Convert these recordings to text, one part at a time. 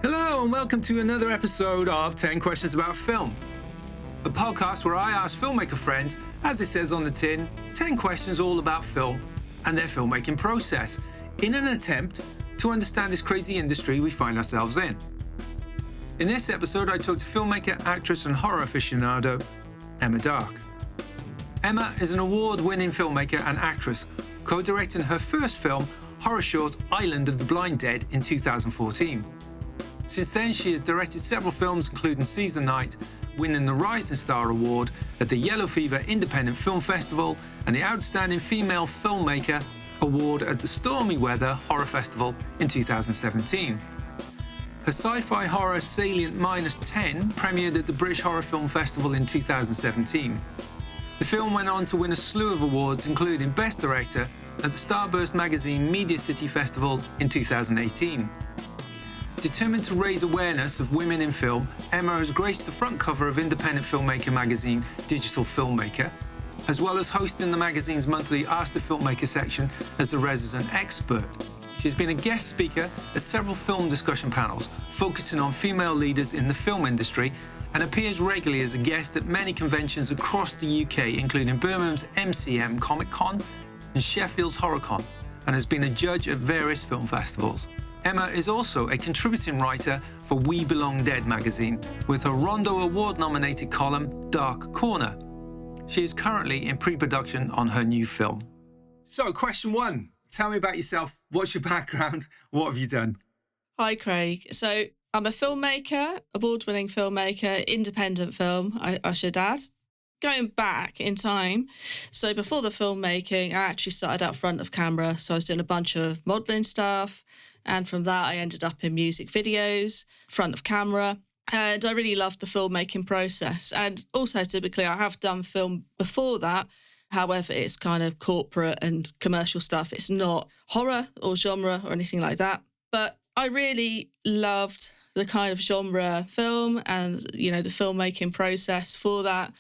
Hello and welcome to another episode of 10 Questions About Film, a podcast where I ask filmmaker friends, as it says on the tin, 10 questions all about film and their filmmaking process, in an attempt to understand this crazy industry we find ourselves in. In this episode, I talked to filmmaker, actress and horror aficionado, Emma Dark. Emma is an award-winning filmmaker and actress, co-directing her first film, horror short Island of the Blind Dead, in 2014. Since then, she has directed several films, including Seize the Night, winning the Rising Star Award at the Yellow Fever Independent Film Festival and the Outstanding Female Filmmaker Award at the Stormy Weather Horror Festival in 2017. Her sci-fi horror Salient -10 premiered at the British Horror Film Festival in 2017. The film went on to win a slew of awards, including Best Director at the Starburst Magazine Media City Festival in 2018. Determined to raise awareness of women in film, Emma has graced the front cover of independent filmmaker magazine Digital Filmmaker, as well as hosting the magazine's monthly Ask the Filmmaker section as the resident expert. She's been a guest speaker at several film discussion panels, focusing on female leaders in the film industry, and appears regularly as a guest at many conventions across the UK, including Birmingham's MCM Comic Con and Sheffield's HorrorCon, and has been a judge at various film festivals. Emma is also a contributing writer for We Belong Dead magazine, with her Rondo Award-nominated column, Dark Corner. She is currently in pre-production on her new film. So, question one. Tell me about yourself. What's your background? What have you done? Hi, Craig. So, I'm a filmmaker, award-winning filmmaker, independent film, I should add. Going back in time, so before the filmmaking, I actually started out front of camera. So I was doing a bunch of modelling stuff. And from that, I ended up in music videos, front of camera. And I really loved the filmmaking process. And also, to be clear, I have done film before that. However, it's kind of corporate and commercial stuff. It's not horror or genre or anything like that. But I really loved the kind of genre film and, you know, the filmmaking process for that.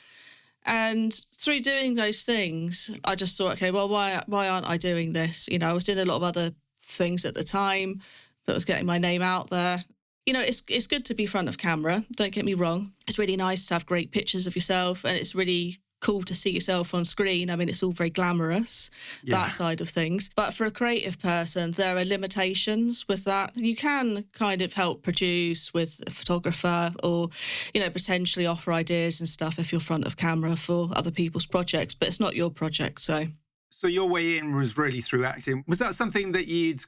And through doing those things, I just thought, okay, well, why aren't I doing this? You know, I was doing a lot of other things at the time that was getting my name out there. You know, it's good to be front of camera, don't get me wrong. It's really nice to have great pictures of yourself, and it's really cool to see yourself on screen. I mean, it's all very glamorous, that side of things. But for a creative person, there are limitations with that. You can kind of help produce with a photographer or, you know, potentially offer ideas and stuff if you're front of camera for other people's projects, but it's not your project, so... So your way in was really through acting. Was that something that you'd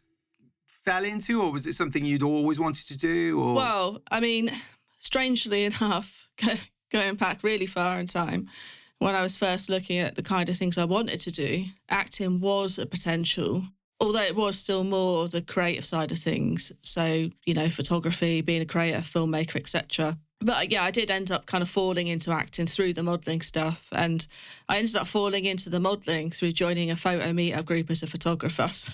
fell into, or was it something you'd always wanted to do? Or? Well, I mean, strangely enough, going back really far in time, when I was first looking at the kind of things I wanted to do, acting was a potential, although it was still more the creative side of things. So, you know, photography, being a creative filmmaker, etc. But yeah, I did end up kind of falling into acting through the modelling stuff. And I ended up falling into the modelling through joining a photo meetup group as a photographer. So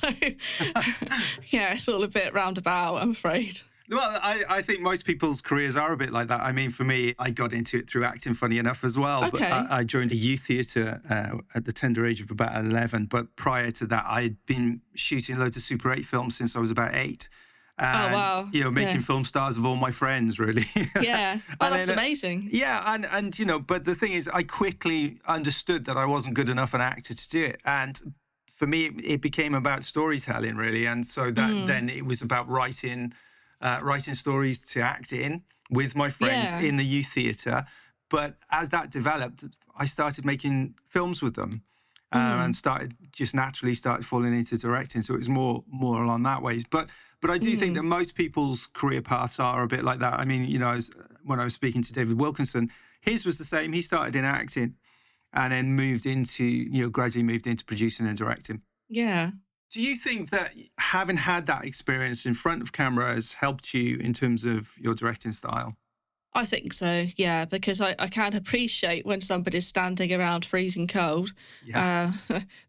yeah, it's all a bit roundabout, I'm afraid. Well, I think most people's careers are a bit like that. I mean, for me, I got into it through acting, funny enough, as well. Okay. But I joined a youth theatre at the tender age of about 11. But prior to that, I'd been shooting loads of Super 8 films since I was about 8. And, wow. You know, making film stars of all my friends, really. Yeah. Oh, that's amazing. Yeah. And, you know, but the thing is, I quickly understood that I wasn't good enough an actor to do it. And for me, it became about storytelling, really. And so that then it was about writing stories to act in with my friends in the youth theatre. But as that developed, I started making films with them and naturally started falling into directing. So it was more along that way. But I do think that most people's career paths are a bit like that. I mean, you know, when I was speaking to David Wilkinson, his was the same. He started in acting and then gradually moved into producing and directing. Yeah. Do you think that having had that experience in front of camera has helped you in terms of your directing style? I think so, yeah, because I can appreciate when somebody's standing around freezing cold. Yeah.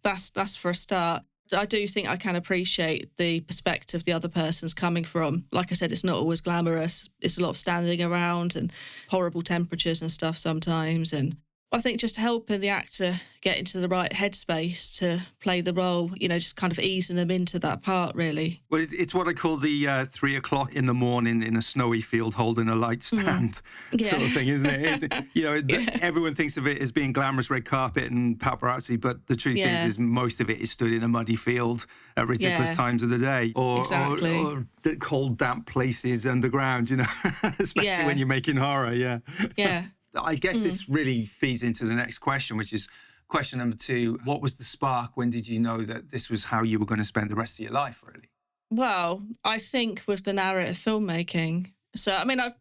That's for a start. I do think I can appreciate the perspective the other person's coming from. Like I said, it's not always glamorous. It's a lot of standing around and horrible temperatures and stuff sometimes. And I think just helping the actor get into the right headspace to play the role, just kind of easing them into that part, really. Well, it's what I call the 3 o'clock in the morning in a snowy field holding a light stand sort of thing, isn't it? Everyone thinks of it as being glamorous red carpet and paparazzi, but the truth is most of it is stood in a muddy field at ridiculous times of the day, or the cold, damp places underground, especially when you're making horror, Yeah. I guess this really feeds into the next question, which is question number 2. What was the spark? When did you know that this was how you were going to spend the rest of your life, really? Well, I think with the narrative filmmaking. So, I mean, I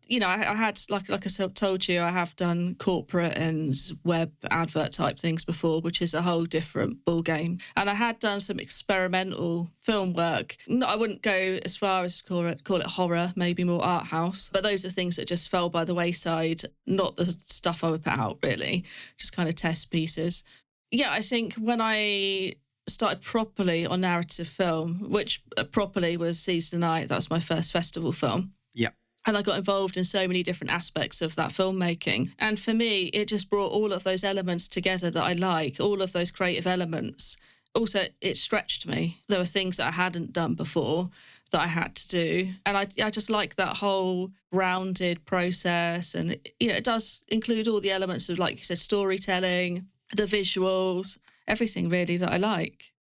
had, like I told you, I have done corporate and web advert type things before, which is a whole different ball game. And I had done some experimental film work. I wouldn't go as far as call it horror, maybe more art house. But those are things that just fell by the wayside, not the stuff I would put out, really, just kind of test pieces. Yeah, I think when I started properly on narrative film, which properly was Seize the Night, that's my first festival film. Yeah. And I got involved in so many different aspects of that filmmaking. And for me, it just brought all of those elements together that I like, all of those creative elements. Also, it stretched me. There were things that I hadn't done before that I had to do. And I just like that whole rounded process. And, it does include all the elements of, like you said, storytelling, the visuals, everything really that I like.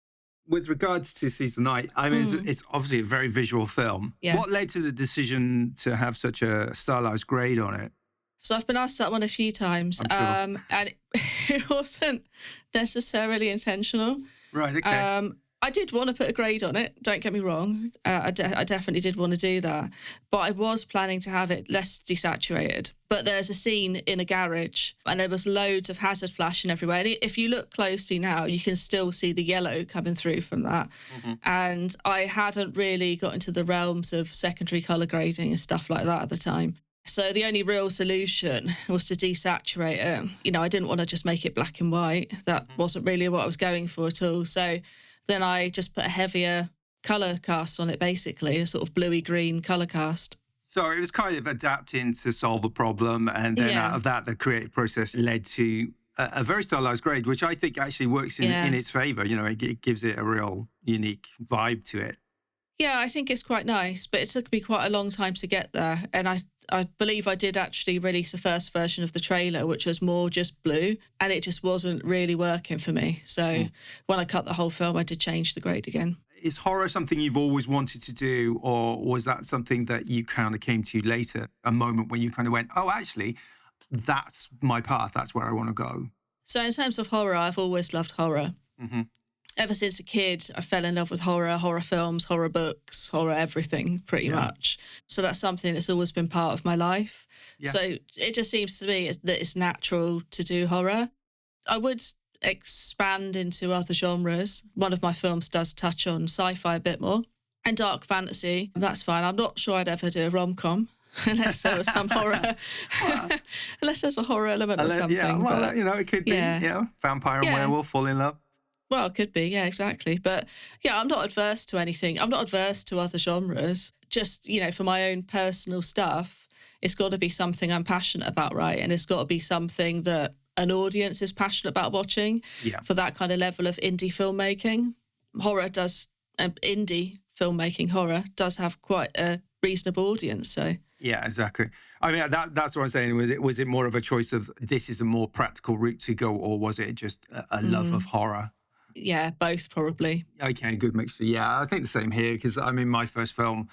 With regards to Seize the Night, I mean, it's obviously a very visual film. Yeah. What led to the decision to have such a stylized grade on it? So I've been asked that one a few times, I'm sure. and it wasn't necessarily intentional. Right, okay. I did want to put a grade on it, don't get me wrong. I definitely did want to do that. But I was planning to have it less desaturated. But there's a scene in a garage and there was loads of hazard flashing everywhere. And if you look closely now, you can still see the yellow coming through from that. Mm-hmm. And I hadn't really got into the realms of secondary colour grading and stuff like that at the time. So the only real solution was to desaturate it. I didn't want to just make it black and white. That wasn't really what I was going for at all. So then I just put a heavier colour cast on it, basically, a sort of bluey green colour cast. So it was kind of adapting to solve a problem, and then out of that, the creative process led to a very stylized grade, which I think actually works in its favour. It gives it a real unique vibe to it. Yeah, I think it's quite nice, but it took me quite a long time to get there. And I believe I did actually release the first version of the trailer, which was more just blue, and it just wasn't really working for me. So when I cut the whole film, I did change the grade again. Is horror something you've always wanted to do, or was that something that you kind of came to later, a moment when you kind of went, oh, actually, that's my path, that's where I want to go? So in terms of horror, I've always loved horror. Mm-hmm. Ever since a kid, I fell in love with horror films, horror books, horror everything, pretty much. So that's something that's always been part of my life. Yeah. So it just seems to me that it's natural to do horror. I would expand into other genres. One of my films does touch on sci-fi a bit more and dark fantasy. That's fine. I'm not sure I'd ever do a rom-com. Unless there was some horror, unless there's a horror element or something. Yeah, well, but, it could be, vampire and werewolf fall in love. Well, it could be, yeah, exactly. But yeah, I'm not adverse to anything. I'm not adverse to other genres. Just, for my own personal stuff, it's got to be something I'm passionate about, right? And it's got to be something that an audience is passionate about watching for that kind of level of indie filmmaking. Indie filmmaking horror does have quite a reasonable audience, so... Yeah, exactly. I mean, that's what I'm saying. Was it more of a choice of this is a more practical route to go, or was it just a love of horror? Yeah, both probably. Okay, good mixture. Yeah, I think the same here, because I mean, my first film,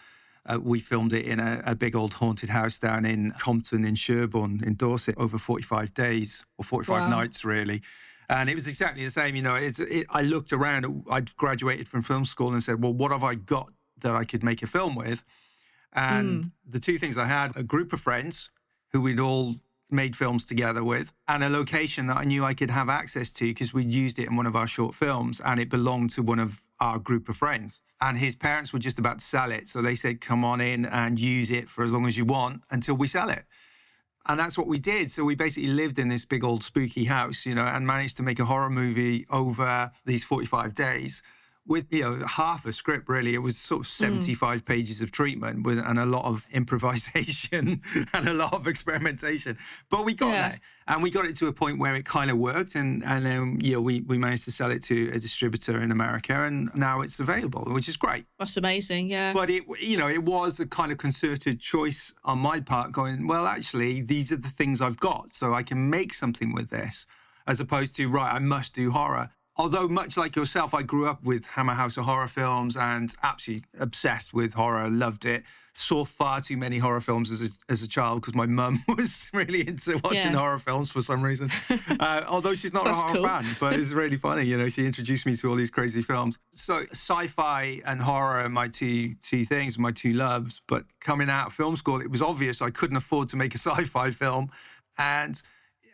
we filmed it in a big old haunted house down in Compton in Sherborne in Dorset over 45 days or 45 nights, really. And it was exactly the same. I looked around, I'd graduated from film school and said, well, what have I got that I could make a film with? And the two things I had, a group of friends who we'd all made films together with, and a location that I knew I could have access to because we'd used it in one of our short films and it belonged to one of our group of friends. And his parents were just about to sell it. So they said, come on in and use it for as long as you want until we sell it. And that's what we did. So we basically lived in this big old spooky house, and managed to make a horror movie over these 45 days with, half a script, really. It was sort of 75 pages of treatment and a lot of improvisation and a lot of experimentation. But we got there, and we got it to a point where it kind of worked. And then, we managed to sell it to a distributor in America, and now it's available, which is great. That's amazing, yeah. But it was a kind of concerted choice on my part, going, well, actually, these are the things I've got, so I can make something with this, as opposed to, right, I must do horror. Although, much like yourself, I grew up with Hammer House of Horror films and absolutely obsessed with horror, loved it. Saw far too many horror films as a child because my mum was really into watching horror films for some reason. Although she's not a horror fan, but it's really funny. She introduced me to all these crazy films. So sci-fi and horror are my two things, my two loves. But coming out of film school, it was obvious I couldn't afford to make a sci-fi film. And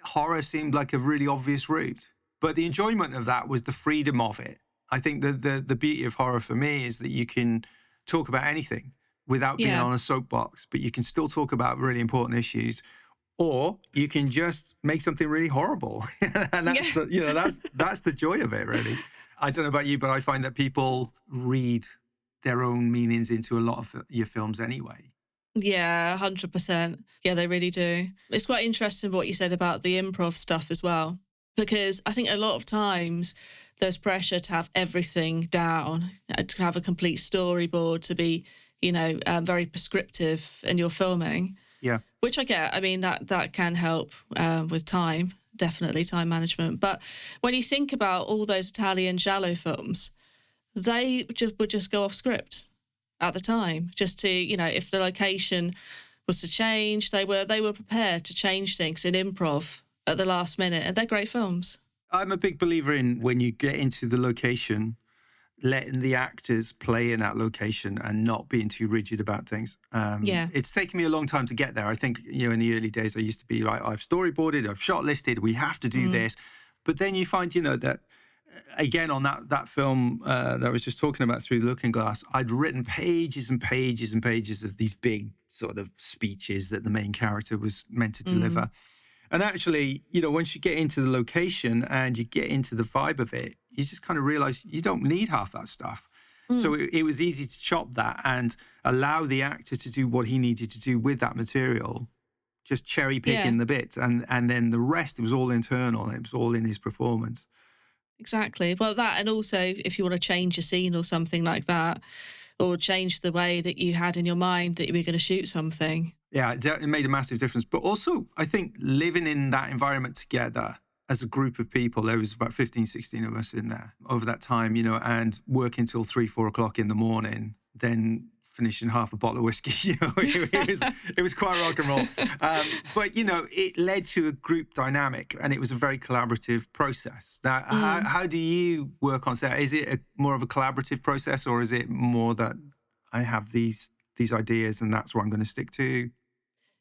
horror seemed like a really obvious route. But the enjoyment of that was the freedom of it. I think the beauty of horror for me is that you can talk about anything without being on a soapbox, but you can still talk about really important issues, or you can just make something really horrible. And that's that's the joy of it, really. I don't know about you, but I find that people read their own meanings into a lot of your films anyway. Yeah, 100%. Yeah, they really do. It's quite interesting what you said about the improv stuff as well. Because I think a lot of times there's pressure to have everything down, to have a complete storyboard, to be, very prescriptive in your filming. Yeah. Which I get. I mean, that can help with time, definitely time management. But when you think about all those Italian giallo films, they would just go off script at the time, just to, if the location was to change, they were prepared to change things in improv at the last minute, and they're great films. I'm a big believer in, when you get into the location, letting the actors play in that location and not being too rigid about things. It's taken me a long time to get there. I think, in the early days, I used to be like, I've storyboarded, I've shot listed, we have to do this. But then you find, that, again, on that film that I was just talking about, Through the Looking Glass, I'd written pages and pages and pages of these big sort of speeches that the main character was meant to deliver. And actually, once you get into the location and you get into the vibe of it, you just kind of realize you don't need half that stuff. So it was easy to chop that and allow the actor to do what he needed to do with that material, just cherry picking the bits. And then the rest, it was all internal. It was all in his performance. Exactly. Well, that, and also if you want to change a scene or something like that, or change the way that you had in your mind that you were going to shoot something. Yeah, it made a massive difference. But also, I think living in that environment together as a group of people, there was about 15, 16 of us in there over that time, and working till 3, 4 o'clock in the morning, then finishing half a bottle of whiskey. It was quite rock and roll. But, it led to a group dynamic, and it was a very collaborative process. Now, how do you work on set? Is it more of a collaborative process, or is it more that I have these ideas and that's what I'm going to stick to?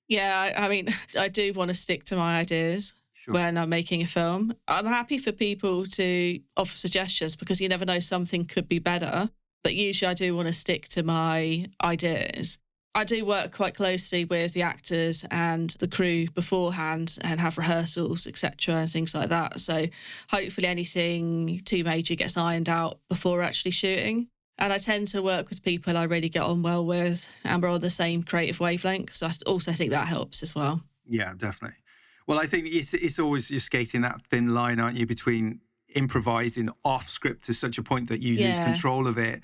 Yeah, I mean, I do want to stick to my ideas when I'm making a film. I'm happy for people to offer suggestions because you never know, something could be better. But usually I do want to stick to my ideas. I do work quite closely with the actors and the crew beforehand and have rehearsals, etc., and things like that. So hopefully anything too major gets ironed out before actually shooting. And I tend to work with people I really get on well with and we're on the same creative wavelength. So I also think that helps as well. Yeah, definitely. Well, I think it's always, you're skating that thin line, aren't you, between improvising off script to such a point that you lose control of it,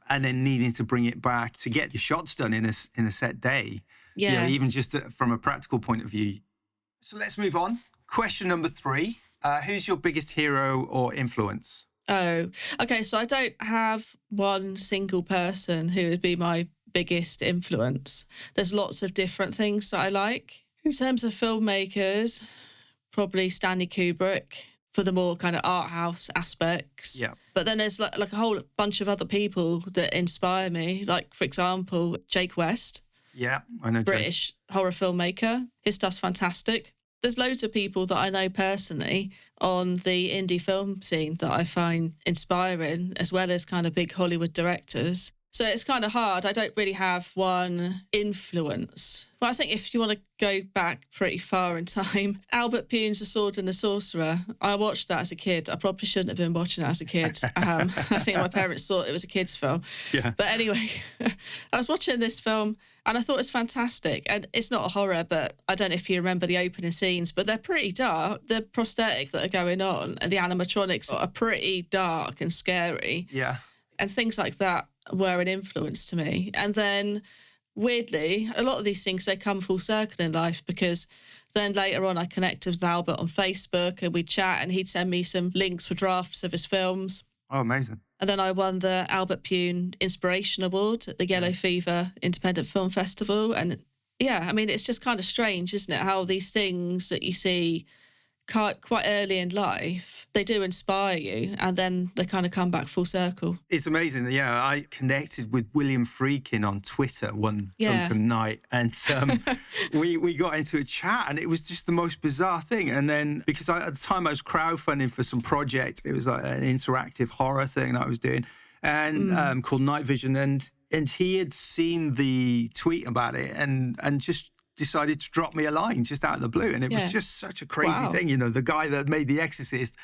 and then needing to bring it back to get your shots done in a set day. Yeah. Even just from a practical point of view. So let's move on. Question number 3. Who's your biggest hero or influence? Oh, okay. So I don't have one single person who would be my biggest influence. There's lots of different things that I like. In terms of filmmakers, probably Stanley Kubrick for the more kind of art house aspects. Yeah. But then there's like a whole bunch of other people that inspire me. Like, for example, Jake West. Yeah, I know. British horror filmmaker. His stuff's fantastic. There's loads of people that I know personally on the indie film scene that I find inspiring, as well as kind of big Hollywood directors. So it's kind of hard. I don't really have one influence. But I think if you want to go back pretty far in time, Albert Pune's The Sword and the Sorcerer, I watched that as a kid. I probably shouldn't have been watching that as a kid. I think my parents thought it was a kid's film. Yeah. But anyway, I was watching this film and I thought it was fantastic. And it's not a horror, but I don't know if you remember the opening scenes, but they're pretty dark. The prosthetics that are going on and the animatronics are pretty dark and scary. Yeah. And things like that were an influence to me. And then weirdly, a lot of these things, they come full circle in life, because then later on I connected with Albert on Facebook and we'd chat and he'd send me some links for drafts of his films. Oh, amazing. And then I won the Albert Pune Inspiration Award at the Yellow Fever Independent Film Festival. And yeah, I mean, it's just kind of strange, isn't it? How these things that you see quite early in life, they do inspire you, and then they kind of come back full circle. It's amazing. Yeah, I connected with William Friedkin on Twitter one drunken night, and we got into a chat, and it was just the most bizarre thing. And then, because at the time I was crowdfunding for some project, it was like an interactive horror thing that I was doing, and called Night Vision, and he had seen the tweet about it, and just decided to drop me a line just out of the blue. And it was just such a crazy thing, you know, the guy that made The Exorcist.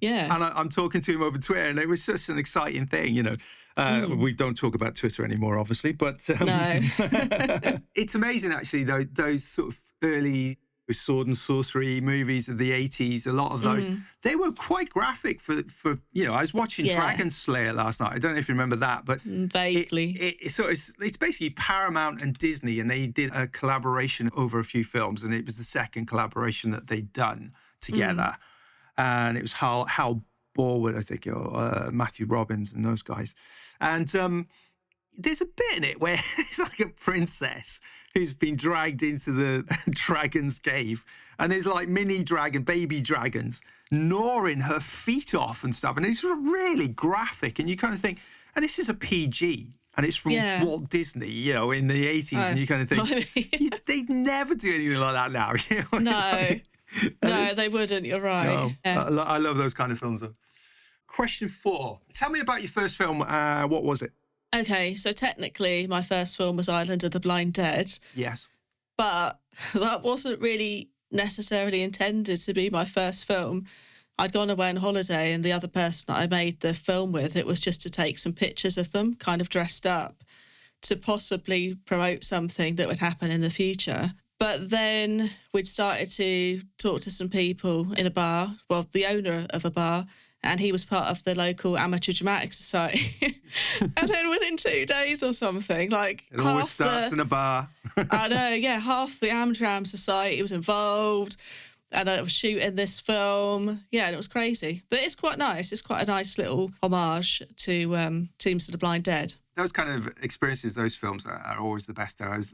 Yeah. And I'm talking to him over Twitter, and it was just an exciting thing, you know. We don't talk about Twitter anymore, obviously, but no. It's amazing, actually, though, those sort of early sword and sorcery movies of the 80s, a lot of those, they were quite graphic for you know, I was watching Dragon Slayer last night. I don't know if you remember that, but vaguely. It's basically Paramount and Disney, and they did a collaboration over a few films, and it was the second collaboration that they'd done together. And it was Hal Borwood, I think, or Matthew Robbins and those guys. And there's a bit in it where it's like a princess who's been dragged into the dragon's cave, and there's like baby dragons gnawing her feet off and stuff, and it's really graphic, and you kind of think, and this is a PG, and it's from Walt Disney, you know, in the 80s, and you kind of think, they'd never do anything like that now. You know? No, they wouldn't, you're right. No, I love those kind of films, though. Question 4. Tell me about your first film. What was it? Okay, so technically my first film was Island of the Blind Dead. Yes. But that wasn't really necessarily intended to be my first film. I'd gone away on holiday, and the other person that I made the film with, it was just to take some pictures of them, kind of dressed up, to possibly promote something that would happen in the future. But then we'd started to talk to some people in a bar, well, the owner of a bar, and he was part of the local Amateur Dramatic Society. And then within 2 days or something, like... It always starts in a bar. I know, yeah, half the Amdram Society was involved, and I was shooting this film. Yeah, and it was crazy. But it's quite nice. It's quite a nice little homage to Tombs of the Blind Dead. Those kind of experiences, those films are always the best. I was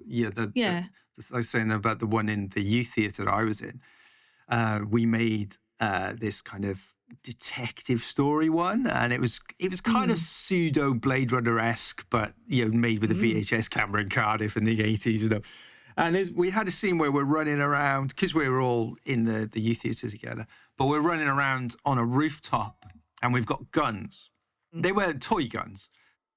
saying about the one in the youth theatre I was in. We made this kind of detective story one, and it was kind of pseudo Blade Runner-esque, but you know, made with a VHS camera in Cardiff in the 80s, you know. And we had a scene where we're running around, because we were all in the youth theatre together, but we're running around on a rooftop, and we've got guns. They were toy guns.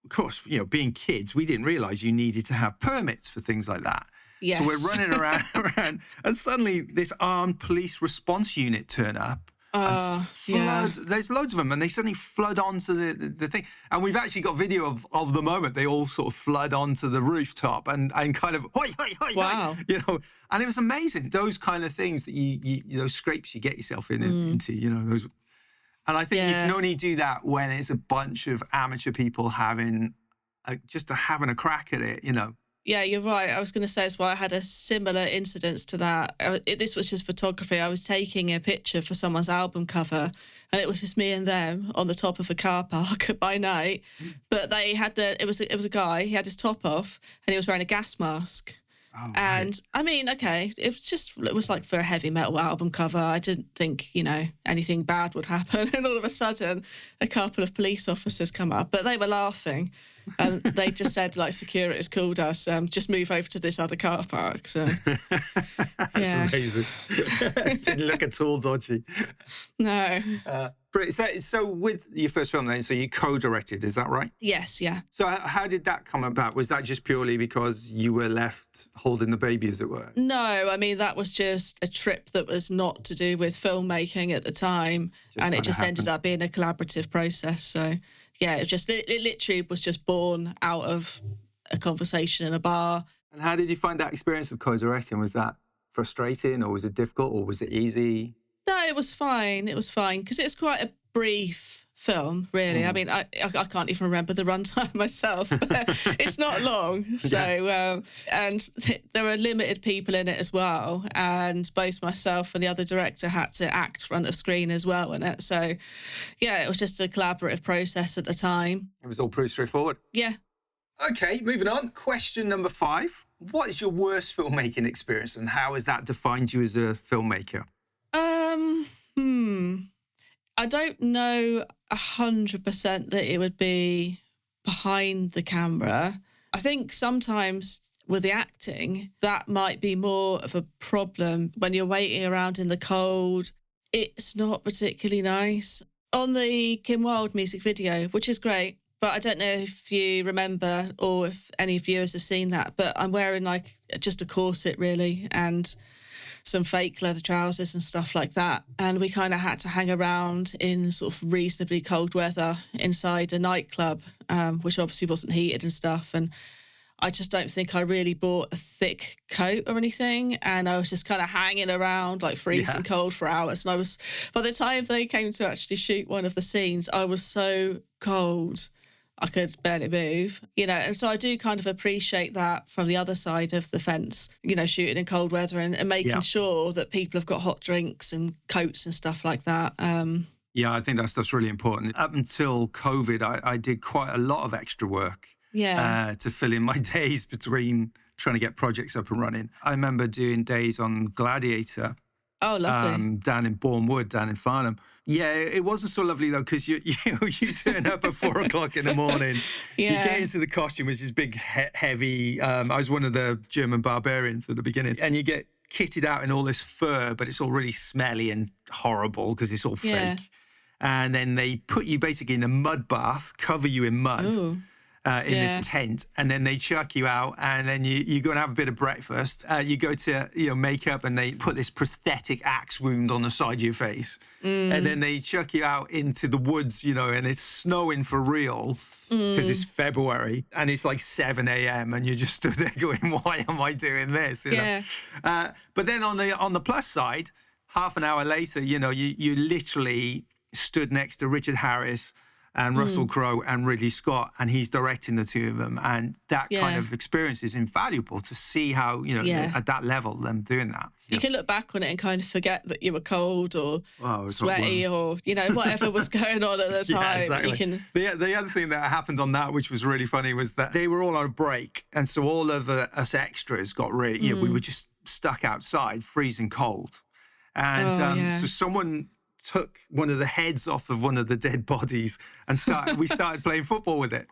Of course, you know, being kids, we didn't realise you needed to have permits for things like that. Yes. So we're running around, and suddenly this armed police response unit turn up. There's loads of them, and they suddenly flood onto the thing. And we've actually got video of the moment they all sort of flood onto the rooftop and kind of, hoi, hoi, hoi, hoi, you know. And it was amazing, those kind of things that you those scrapes you get yourself into, you know, those. And I think you can only do that when it's a bunch of amateur people having a crack at it, you know. Yeah, you're right. I was going to say as well, I had a similar incident to that. This was just photography. I was taking a picture for someone's album cover, and it was just me and them on the top of a car park by night. But they had it was a guy. He had his top off, and he was wearing a gas mask. Oh, and right. I mean, okay, it was like for a heavy metal album cover. I didn't think, you know, anything bad would happen. And all of a sudden, a couple of police officers come up, but they were laughing. And they just said, like, security's called us, just move over to this other car park. So That's amazing. Didn't look at all dodgy. No. So with your first film then, so you co-directed, is that right? Yes, yeah. So how did that come about? Was that just purely because you were left holding the baby, as it were? No, I mean, that was just a trip that was not to do with filmmaking at the time. And it just ended up being a collaborative process. So, yeah, it literally was just born out of a conversation in a bar. And how did you find that experience of co-directing? Was that frustrating, or was it difficult, or was it easy? No, it was fine. It was fine because it's quite a brief film, really. I mean, I can't even remember the runtime myself, but it's not long. So, and there were limited people in it as well. And both myself and the other director had to act front of screen as well in it. So, yeah, it was just a collaborative process at the time. It was all pretty straightforward. Yeah. Okay, moving on. Question number 5. What is your worst filmmaking experience, and how has that defined you as a filmmaker? I don't know 100% that it would be behind the camera. I think sometimes with the acting, that might be more of a problem when you're waiting around in the cold. It's not particularly nice. On the Kim Wilde music video, which is great, but I don't know if you remember or if any viewers have seen that, but I'm wearing like just a corset really and some fake leather trousers and stuff like that. And we kind of had to hang around in sort of reasonably cold weather inside a nightclub, which obviously wasn't heated and stuff. And I just don't think I really bought a thick coat or anything. And I was just kind of hanging around like freezing cold for hours. And I was, by the time they came to actually shoot one of the scenes, I was so cold. I could barely move, and so I do kind of appreciate that from the other side of the fence, shooting in cold weather and making sure that people have got hot drinks and coats and stuff like that. Yeah, I think that's really important. Up until COVID, I did quite a lot of extra work to fill in my days between trying to get projects up and running. I remember doing days on Gladiator. Oh, lovely. Down in Bournemouth, down in Farnham. Yeah, it wasn't so lovely, though, because you turn up at 4 o'clock in the morning. You get into the costume, which is big, heavy. I was one of the German barbarians at the beginning. And you get kitted out in all this fur, but it's all really smelly and horrible because it's all fake. And then they put you basically in a mud bath, cover you in mud. Ooh. In this tent, and then they chuck you out, and then you go and have a bit of breakfast. You go to makeup, and they put this prosthetic axe wound on the side of your face, and then they chuck you out into the woods, and it's snowing for real because it's February, and it's like 7 a.m. and you're just stood there going, "Why am I doing this?" But then on the plus side, half an hour later, you literally stood next to Richard Harris and Russell Crowe and Ridley Scott, and he's directing the two of them. And that kind of experience is invaluable to see how, at that level, them doing that. You can look back on it and kind of forget that you were cold or sweaty or, whatever was going on at the time. Yeah, exactly. The other thing that happened on that, which was really funny, was that they were all on a break. And so all of us extras got really, we were just stuck outside, freezing cold. And so someone took one of the heads off of one of the dead bodies and we started playing football with it.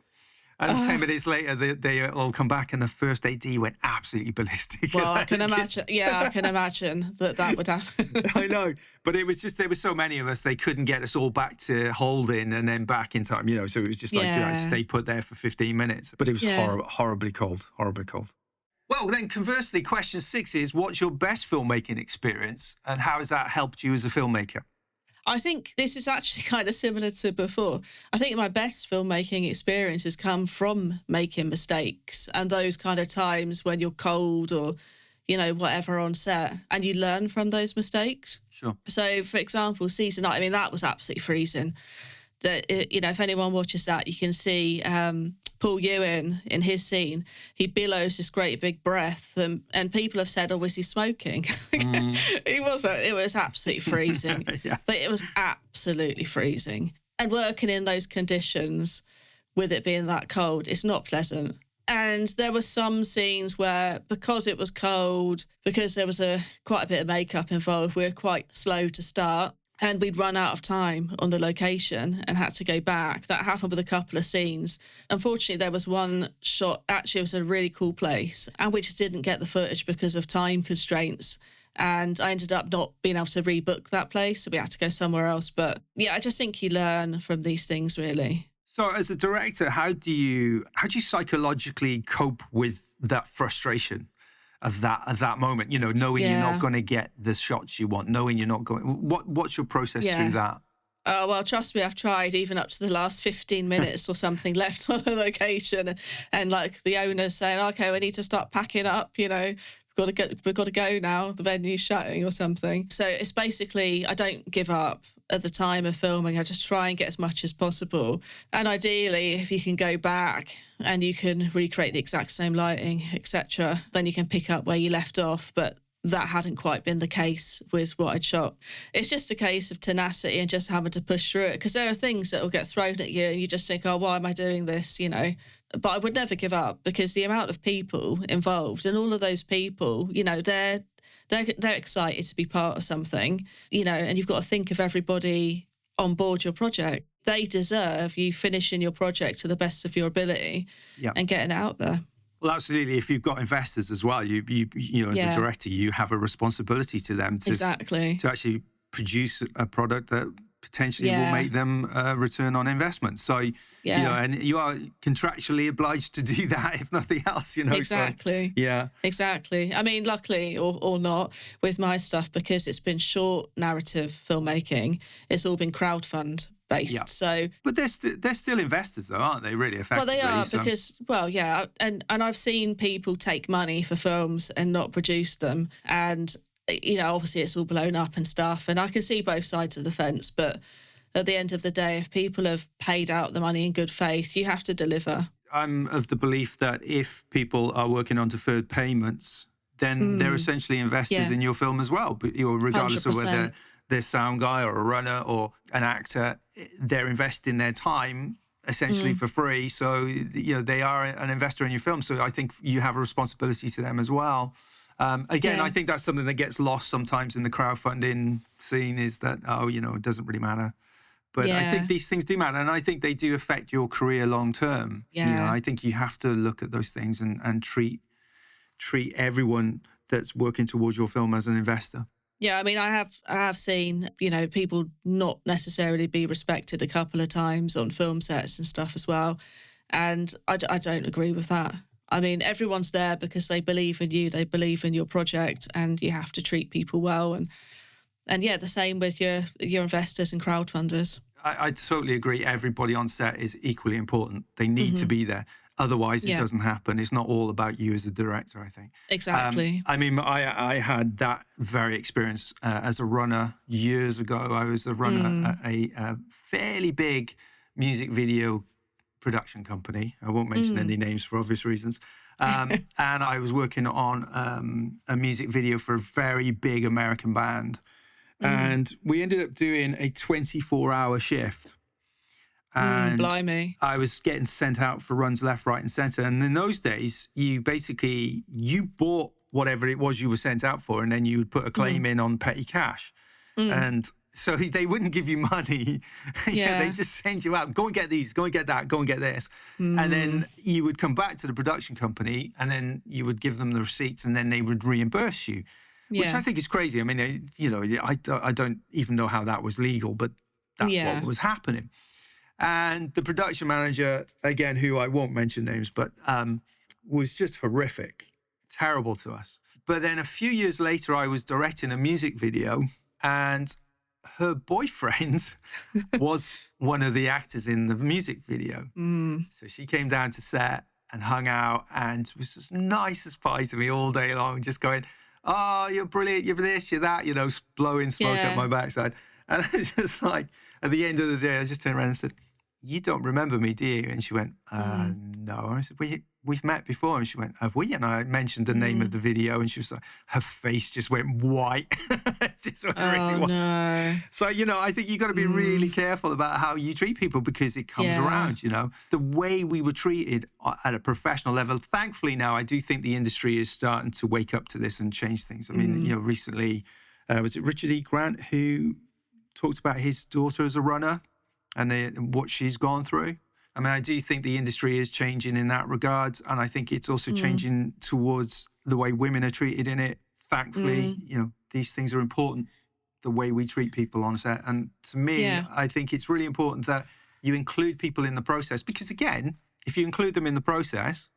And 10 minutes later, they all come back, and the first AD went absolutely ballistic. Well, I can imagine. Yeah, I can imagine that would happen. I know, but it was just there were so many of us, they couldn't get us all back to holding and then back in time. So it was just like stay put there for 15 minutes. But it was horribly cold. Well, then conversely, question 6 is: what's your best filmmaking experience, and how has that helped you as a filmmaker? I think this is actually kind of similar to before. I think my best filmmaking experience has come from making mistakes and those kind of times when you're cold or, whatever on set, and you learn from those mistakes. Sure. So, for example, season 9, that was absolutely freezing. If anyone watches that, you can see Paul Ewan in his scene. He billows this great big breath, and people have said, "Oh, was he smoking?" He wasn't. It was absolutely freezing. It was absolutely freezing. And working in those conditions, with it being that cold, it's not pleasant. And there were some scenes where, because it was cold, because there was quite a bit of makeup involved, we were quite slow to start. And we'd run out of time on the location and had to go back. That happened with a couple of scenes. Unfortunately, there was one shot, actually it was a really cool place, and we just didn't get the footage because of time constraints. And I ended up not being able to rebook that place, so we had to go somewhere else. But yeah, I just think you learn from these things, really. So as a director, how do you psychologically cope with that frustration of that moment, you know, knowing you're not going to get the shots you want, knowing you're not going, what's your process through that? Oh, well, trust me, I've tried even up to the last 15 minutes or something left on a location, and like the owner's saying, okay, we need to start packing up, you know, we've got to go now, the venue's shutting or something. So it's basically, I don't give up at the time of filming. I just try and get as much as possible. And ideally, if you can go back and you can recreate the exact same lighting, etc., then you can pick up where you left off. But that hadn't quite been the case with what I'd shot. It's just a case of tenacity and just having to push through it, because there are things that will get thrown at you and you just think, oh, why am I doing this, you know? But I would never give up, because the amount of people involved, and all of those people, you know, they're excited to be part of something, you know, and you've got to think of everybody on board your project. They deserve you finishing your project to the best of your ability and getting it out there. Well, absolutely. If you've got investors as well, you know, as a director, you have a responsibility to them to actually produce a product that potentially will make them return on investment. So, you know, and you are contractually obliged to do that, if nothing else, you know. Exactly. So, exactly. I mean, luckily or not with my stuff, because it's been short narrative filmmaking, it's all been crowdfund based. Yeah. So, but they're still investors, though, aren't they? Really, effectively. Well, they are, because and I've seen people take money for films and not produce them, and you know, obviously it's all blown up and stuff, and I can see both sides of the fence. But at the end of the day, if people have paid out the money in good faith, you have to deliver. I'm of the belief that if people are working on deferred payments, then they're essentially investors in your film as well. But you know, regardless 100%. Of whether they're sound guy or a runner or an actor, they're investing their time essentially for free. So, you know, they are an investor in your film. So I think you have a responsibility to them as well. Again, I think that's something that gets lost sometimes in the crowdfunding scene, is that, oh, you know, it doesn't really matter. But I think these things do matter, and I think they do affect your career long term. Yeah. You know, I think you have to look at those things and treat everyone that's working towards your film as an investor. Yeah, I mean, I have seen, you know, people not necessarily be respected a couple of times on film sets and stuff as well. And I don't agree with that. I mean, everyone's there because they believe in you, they believe in your project, and you have to treat people well. And yeah, the same with your investors and crowdfunders. I totally agree. Everybody on set is equally important. They need to be there. Otherwise, it doesn't happen. It's not all about you as a director, I think. Exactly. I mean, I had that very experience as a runner years ago. I was a runner at a fairly big music video production company. I won't mention any names for obvious reasons. And I was working on a music video for a very big American band. And we ended up doing a 24-hour shift. And blimey. I was getting sent out for runs left, right, and centre. And in those days, you bought whatever it was you were sent out for, and then you would put a claim in on petty cash. And so they wouldn't give you money. They just send you out. Go and get these, go and get that, go and get this. And then you would come back to the production company, and then you would give them the receipts, and then they would reimburse you, which I think is crazy. I mean, you know, I don't even know how that was legal, but that's what was happening. And the production manager, again, who I won't mention names, but was just horrific, terrible to us. But then a few years later, I was directing a music video, and her boyfriend was one of the actors in the music video. So she came down to set and hung out and was as nice as pie to me all day long, just going, oh, you're brilliant, you're this, you're that, you know, blowing smoke up my backside. And I was just like, at the end of the day, I just turned around and said, you don't remember me, do you? And she went, no. I said, we've met before. And she went, have we? And I mentioned the name of the video, and she was like, her face just went white. Just went really white. No. So, you know, I think you've got to be really careful about how you treat people, because it comes around, you know. The way we were treated at a professional level, thankfully now, I do think the industry is starting to wake up to this and change things. I mean, you know, recently, was it Richard E. Grant who talked about his daughter as a runner and what she's gone through? I mean, I do think the industry is changing in that regard, and I think it's also changing towards the way women are treated in it. Thankfully, you know, these things are important, the way we treat people on set. And to me, I think it's really important that you include people in the process, because again, if you include them in the process,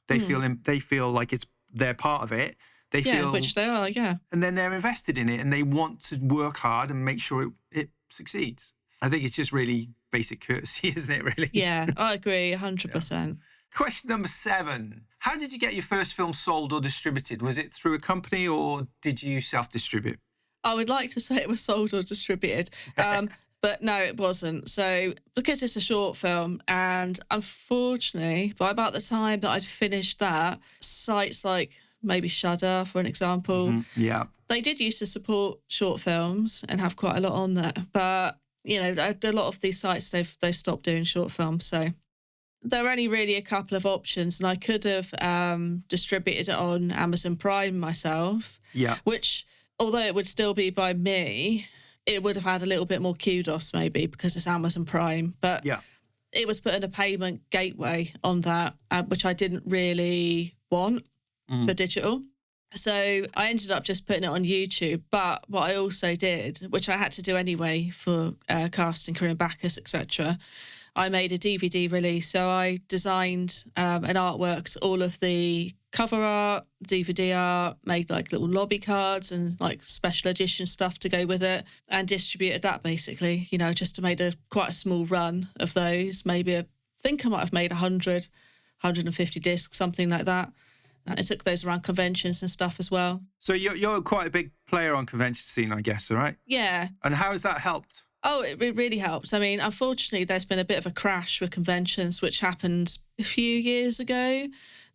they feel like they're part of it. They feel, which they are, and then they're invested in it, and they want to work hard and make sure it succeeds. I think it's just really basic courtesy, isn't it, really? Yeah, I agree, 100%. Yeah. Question number 7. How did you get your first film sold or distributed? Was it through a company or did you self-distribute? I would like to say it was sold or distributed, but no, it wasn't. So because it's a short film, and unfortunately, by about the time that I'd finished that, sites like maybe Shudder, for an example, they did used to support short films and have quite a lot on there. But, a lot of these sites, they've stopped doing short films. So there were only really a couple of options, and I could have distributed it on Amazon Prime myself, which, although it would still be by me, it would have had a little bit more kudos maybe because it's Amazon Prime. But it was putting a payment gateway on that, which I didn't really want for digital. So I ended up just putting it on YouTube. But what I also did, which I had to do anyway for casting, career backers, etc., I made a DVD release. So I designed an artwork to all of the cover art, DVD art, made like little lobby cards and like special edition stuff to go with it, and distributed that basically, just to make quite a small run of those. Maybe I think I might have made 100, 150 discs, something like that. And I took those around conventions and stuff as well. So you're quite a big player on convention scene, I guess, all right? Yeah. And how has that helped? Oh, it really helps. I mean, unfortunately, there's been a bit of a crash with conventions, which happened a few years ago.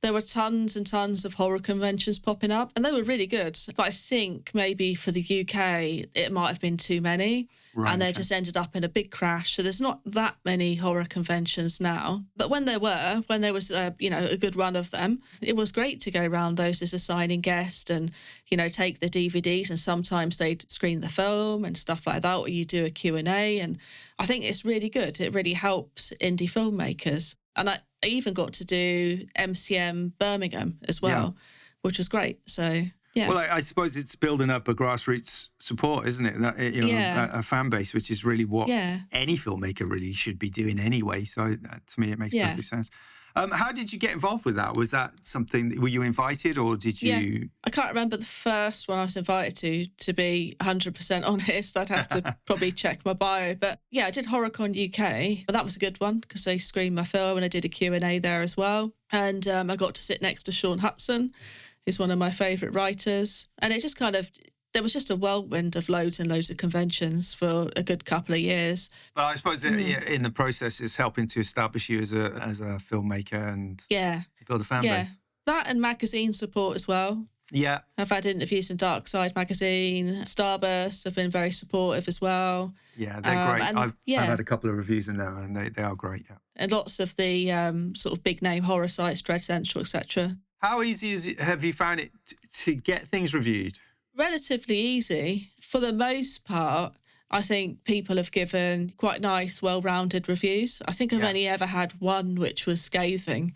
There were tons and tons of horror conventions popping up, and they were really good. But I think maybe for the UK, it might have been too many, and they just ended up in a big crash. So there's not that many horror conventions now. But when there was a good run of them, it was great to go around those as a signing guest and, take the DVDs, and sometimes they'd screen the film and stuff like that, or you do a Q&A. And I think it's really good. It really helps indie filmmakers. And I even got to do MCM Birmingham as well, which was great. So, yeah. Well, I suppose it's building up a grassroots support, isn't it? A fan base, which is really what any filmmaker really should be doing anyway. So to me, it makes perfect sense. How did you get involved with that? Was that something, were you invited or did you? Yeah. I can't remember the first one I was invited to be 100% honest. I'd have to probably check my bio. But yeah, I did HorrorCon UK. But that was a good one because they screened my film and I did a Q&A there as well. And I got to sit next to Sean Hudson, who's one of my favourite writers. And it just there was just a whirlwind of loads and loads of conventions for a good couple of years. But I suppose in the process, it's helping to establish you as a filmmaker and build a fan base. That and magazine support as well. Yeah. I've had interviews in Dark Side magazine. Starburst have been very supportive as well. Yeah, they're great. I've had a couple of reviews in there and they are great, And lots of the sort of big name horror sites, Dread Central, etc. How easy have you found it to get things reviewed? Relatively easy. For the most part, I think people have given quite nice, well-rounded reviews. I think I've only ever had one which was scathing.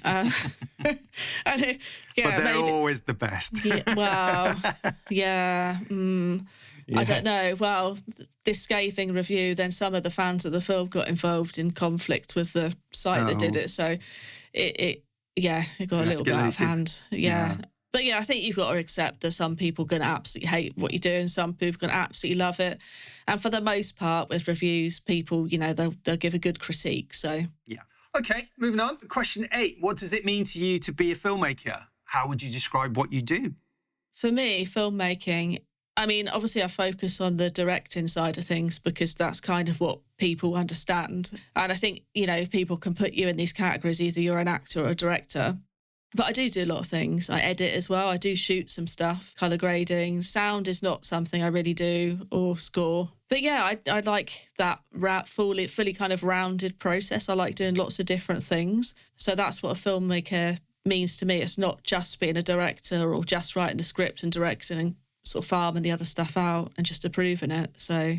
But they're always the best. I don't know. Well, this scathing review, then some of the fans of the film got involved in conflict with the site that did it. So it got a little bit out of hand. Yeah. But yeah, I think you've got to accept that some people are going to absolutely hate what you do and some people are going to absolutely love it. And for the most part, with reviews, people, they'll give a good critique. So yeah. Okay, moving on. Question 8. What does it mean to you to be a filmmaker? How would you describe what you do? For me, filmmaking, I mean, obviously I focus on the directing side of things because that's kind of what people understand. And I think, people can put you in these categories, either you're an actor or a director. But I do a lot of things. I edit as well. I do shoot some stuff, colour grading. Sound is not something I really do, or score. But yeah, I like that fully kind of rounded process. I like doing lots of different things. So that's what a filmmaker means to me. It's not just being a director or just writing the script and directing and sort of farming the other stuff out and just approving it. So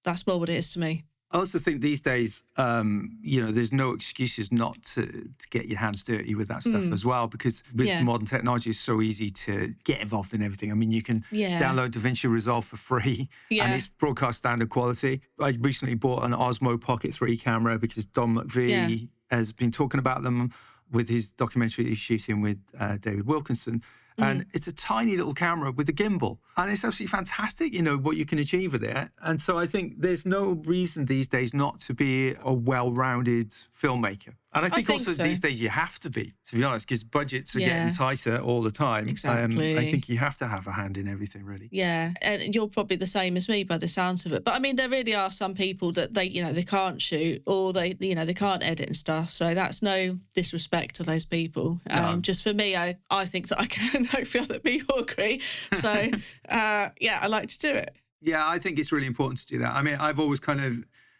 that's more what it is to me. I also think these days, there's no excuses not to get your hands dirty with that stuff as well, because with modern technology, it's so easy to get involved in everything. I mean, you can download DaVinci Resolve for free and it's broadcast standard quality. I recently bought an Osmo Pocket 3 camera because Don McVie has been talking about them with his documentary he's shooting with David Wilkinson. And it's a tiny little camera with a gimbal. And it's absolutely fantastic, what you can achieve with it. And so I think there's no reason these days not to be a well-rounded filmmaker. And I think also these days you have to be honest, because budgets are getting tighter all the time. Exactly. I think you have to have a hand in everything, really. Yeah, and you're probably the same as me by the sounds of it. But I mean, there really are some people that they can't shoot or they can't edit and stuff. So that's no disrespect to those people. No. Just for me, I think that I can. Hopefully other people agree. So I like to do it. Yeah, I think it's really important to do that. I mean, I've always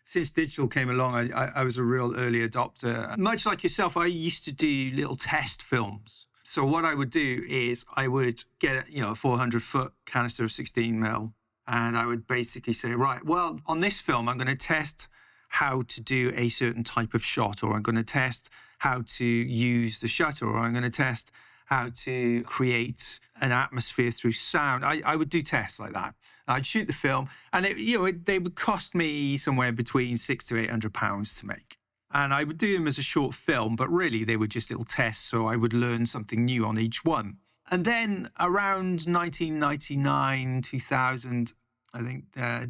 since digital came along, I was a real early adopter. Much like yourself, I used to do little test films. So what I would do is I would get a 400-foot canister of 16mm, and I would basically say, right, well, on this film, I'm going to test how to do a certain type of shot, or I'm going to test how to use the shutter, or I'm going to test how to create an atmosphere through sound. I would do tests like that. I'd shoot the film, and they would cost me somewhere between £600 to £800 to make. And I would do them as a short film, but really they were just little tests, so I would learn something new on each one. And then around 1999, 2000, I think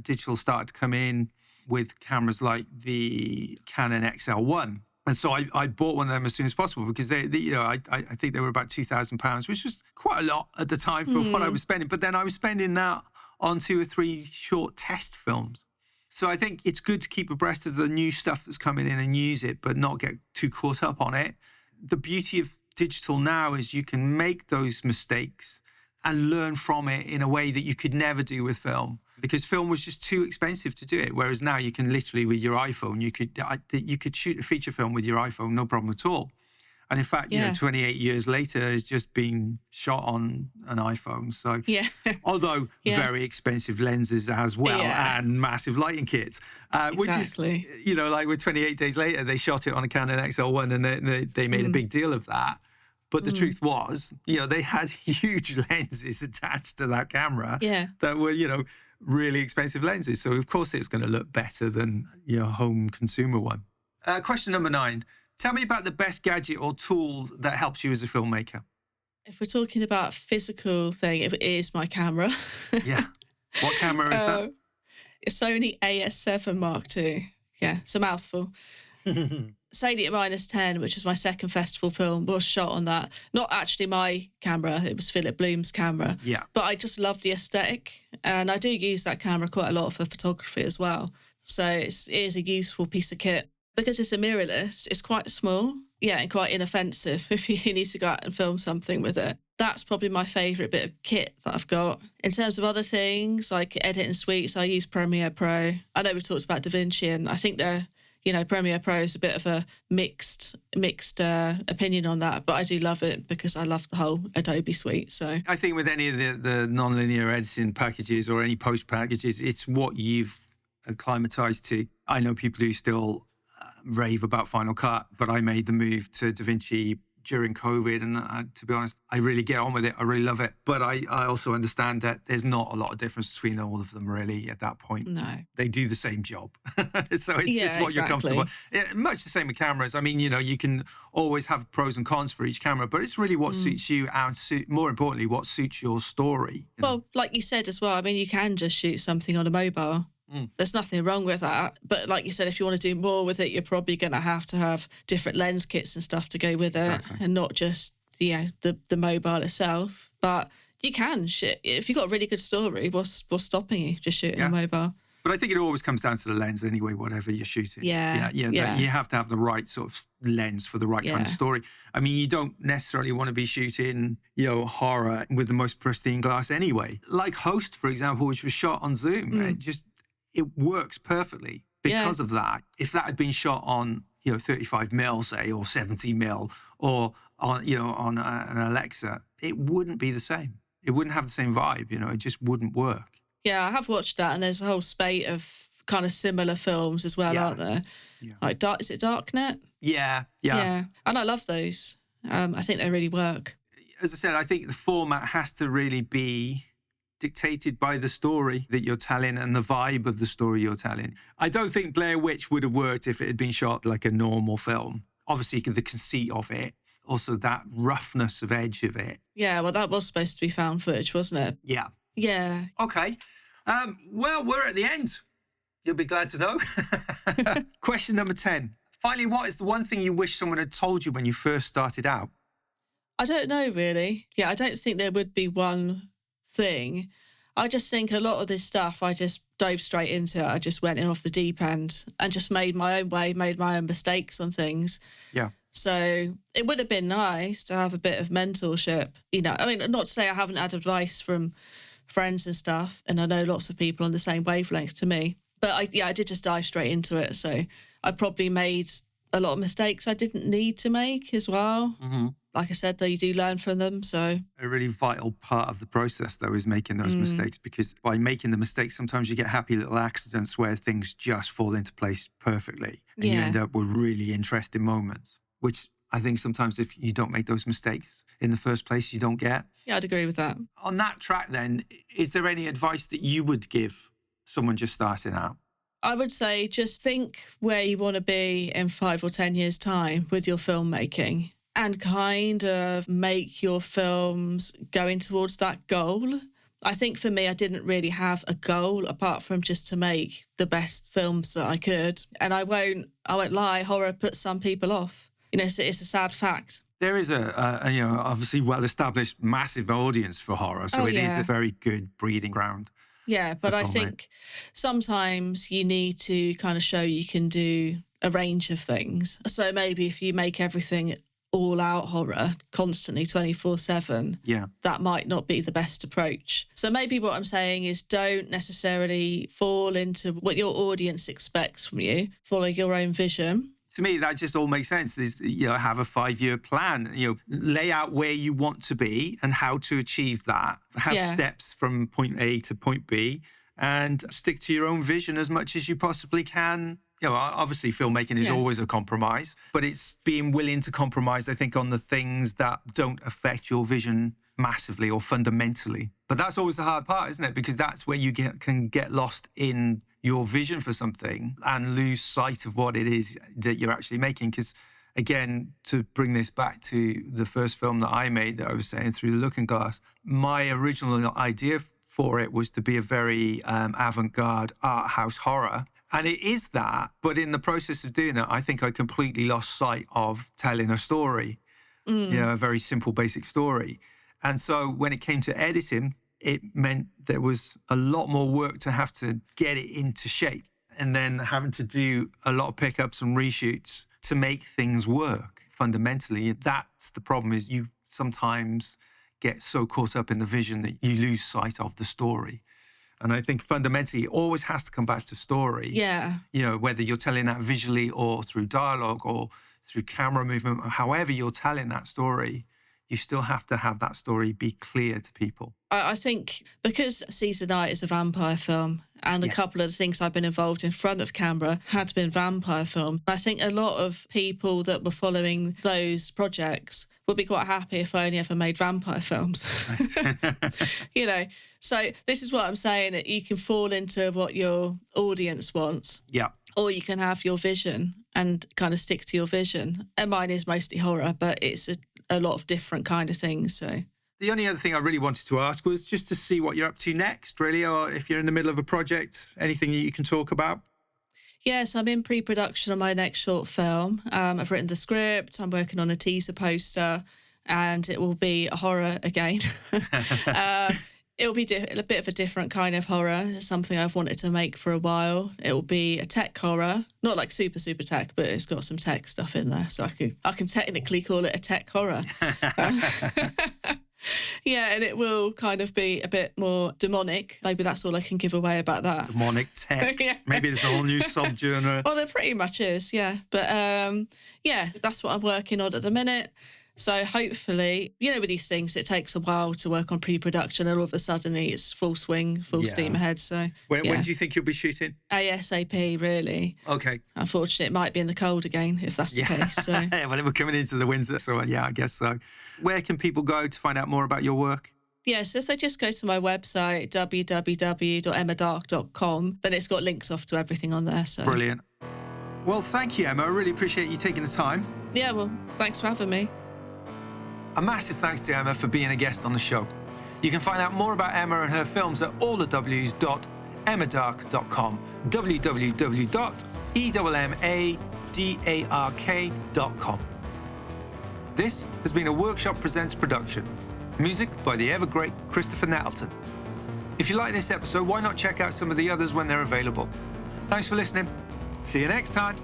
digital started to come in with cameras like the Canon XL1. And so I bought one of them as soon as possible because I think they were about £2,000, which was quite a lot at the time for what I was spending. But then I was spending that on 2 or 3 short test films. So I think it's good to keep abreast of the new stuff that's coming in and use it, but not get too caught up on it. The beauty of digital now is you can make those mistakes and learn from it in a way that you could never do with film, because film was just too expensive to do it. Whereas now you can literally, with your iPhone, you could shoot a feature film with your iPhone, no problem at all. And in fact, 28 years later, it's just been shot on an iPhone. So, although very expensive lenses as well and massive lighting kits, which is, like with 28 Days Later, they shot it on a Canon XL1 and they made a big deal of that. But the truth was, they had huge lenses attached to that camera that were, really expensive lenses. So, of course, it was going to look better than your home consumer one. Question number 9. Tell me about the best gadget or tool that helps you as a filmmaker. If we're talking about a physical thing, it is my camera. Yeah. What camera is that? A Sony AS7 Mark II. Yeah, it's a mouthful. Sadie at -10, which is my second festival film, was shot on that. Not actually my camera, it was Philip Bloom's camera. Yeah. But I just love the aesthetic. And I do use that camera quite a lot for photography as well. So it is a useful piece of kit. Because it's a mirrorless, it's quite small, and quite inoffensive if you need to go out and film something with it. That's probably my favourite bit of kit that I've got. In terms of other things, like editing suites, I use Premiere Pro. I know we've talked about DaVinci, and I think Premiere Pro is a bit of a mixed opinion on that, but I do love it because I love the whole Adobe suite. So I think with any of the non-linear editing packages or any post packages, it's what you've acclimatized to. I know people who still rave about Final Cut, but I made the move to DaVinci during COVID, and to be honest, I really get on with it. I really love it. But I also understand that there's not a lot of difference between all of them really at that point. No. They do the same job. So it's just what you're comfortable. Much the same with cameras. I mean, you can always have pros and cons for each camera, but it's really what suits you and more importantly, what suits your story. Well, like you said as well, I mean, you can just shoot something on a mobile. There's nothing wrong with that. But like you said, if you want to do more with it, you're probably going to have different lens kits and stuff to go with it, and not just the mobile itself. But you can shoot. If you've got a really good story, what's stopping you just shooting a mobile? But I think it always comes down to the lens anyway, whatever you're shooting. Yeah. You have to have the right sort of lens for the right kind of story. I mean, you don't necessarily want to be shooting, horror with the most pristine glass anyway. Like Host, for example, which was shot on Zoom. It works perfectly because of that. If that had been shot on, 35mm, say, or 70mm, or on an Alexa, it wouldn't be the same. It wouldn't have the same vibe. It just wouldn't work. Yeah, I have watched that, and there's a whole spate of kind of similar films as well, aren't there? Yeah. Like is it Darknet? Yeah. And I love those. I think they really work. As I said, I think the format has to really be dictated by the story that you're telling and the vibe of the story you're telling. I don't think Blair Witch would have worked if it had been shot like a normal film. Obviously, the conceit of it, also that roughness of edge of it. Yeah, well, that was supposed to be found footage, wasn't it? Yeah. Yeah. Okay. Well, we're at the end. You'll be glad to know. Question number 10. Finally, what is the one thing you wish someone had told you when you first started out? I don't know, really. Yeah, I don't think there would be one thing. I just think a lot of this stuff, I just dove straight into it. I just went in off the deep end and just made my own way, made my own mistakes on things. Yeah. So it would have been nice to have a bit of mentorship. You know, I mean, not to say I haven't had advice from friends and stuff, and I know lots of people on the same wavelength to me. But I did just dive straight into it. So I probably made a lot of mistakes I didn't need to make as well. Mm-hmm. Like I said, though, you do learn from them. So a really vital part of the process, though, is making those mistakes, because by making the mistakes, sometimes you get happy little accidents where things just fall into place perfectly, and you end up with really interesting moments, which I think sometimes if you don't make those mistakes in the first place, you don't get. Yeah, I'd agree with that. On that track, then, is there any advice that you would give someone just starting out? I would say just think where you want to be in 5 or 10 years' time with your filmmaking, and kind of make your films going towards that goal. I think for me, I didn't really have a goal apart from just to make the best films that I could. And I won't lie, horror puts some people off. You know, it's a sad fact. There is a obviously well-established massive audience for horror, so it is a very good breeding ground. Yeah, but I think sometimes you need to kind of show you can do a range of things. So maybe if you make everything all out horror constantly 24/7, that might not be the best approach. So maybe what I'm saying is don't necessarily fall into what your audience expects from you. Follow your own vision. To me, that just all makes sense. Is, have a 5-year plan. Lay out where you want to be and how to achieve that. Have steps from point A to point B, and stick to your own vision as much as you possibly can. Obviously, filmmaking is always a compromise, but it's being willing to compromise, I think, on the things that don't affect your vision massively or fundamentally. But that's always the hard part, isn't it? Because that's where you can get lost in your vision for something and lose sight of what it is that you're actually making. Because, again, to bring this back to the first film that I made that I was saying, Through the Looking Glass, my original idea for it was to be a very avant-garde art house horror. And it is that, but in the process of doing that, I think I completely lost sight of telling a story, a very simple, basic story. And so when it came to editing, it meant there was a lot more work to have to get it into shape, and then having to do a lot of pickups and reshoots to make things work fundamentally. That's the problem, is you sometimes get so caught up in the vision that you lose sight of the story. And I think fundamentally it always has to come back to story. Yeah. Whether you're telling that visually or through dialogue or through camera movement, or however you're telling that story, you still have to have that story be clear to people. I think because Season Night is a vampire film, and a couple of the things I've been involved in front of camera had been vampire film, I think a lot of people that were following those projects would be quite happy if I only ever made vampire films. So this is what I'm saying, that you can fall into what your audience wants. Yeah. Or you can have your vision and kind of stick to your vision. And mine is mostly horror, but it's a lot of different kind of things. So the only other thing I really wanted to ask was just to see what you're up to next, really, or if you're in the middle of a project, anything that you can talk about. Yes, I'm in pre-production on my next short film. I've written the script. I'm working on a teaser poster, and it will be a horror again. It will be a bit of a different kind of horror. It's something I've wanted to make for a while. It will be a tech horror, not like super tech, but it's got some tech stuff in there, so I can technically call it a tech horror. Yeah, and it will kind of be a bit more demonic. Maybe that's all I can give away about that. Demonic tech. Maybe there's a whole new subgenre. Well, there pretty much is, yeah. But that's what I'm working on at the minute. So hopefully, with these things, it takes a while to work on pre-production, and all of a sudden it's full swing, full steam ahead. So when do you think you'll be shooting? ASAP, really. Okay. Unfortunately, it might be in the cold again if that's the case. So. Well, we're coming into the winter, so I guess so. Where can people go to find out more about your work? Yes, if they just go to my website, www.emmadark.com, then it's got links off to everything on there. So. Brilliant. Well, thank you, Emma. I really appreciate you taking the time. Yeah, well, thanks for having me. A massive thanks to Emma for being a guest on the show. You can find out more about Emma and her films at allthews.emmadark.com, www.emmadark.com. This has been a Workshop Presents production. Music by the ever great Christopher Nettleton. If you like this episode, why not check out some of the others when they're available? Thanks for listening. See you next time.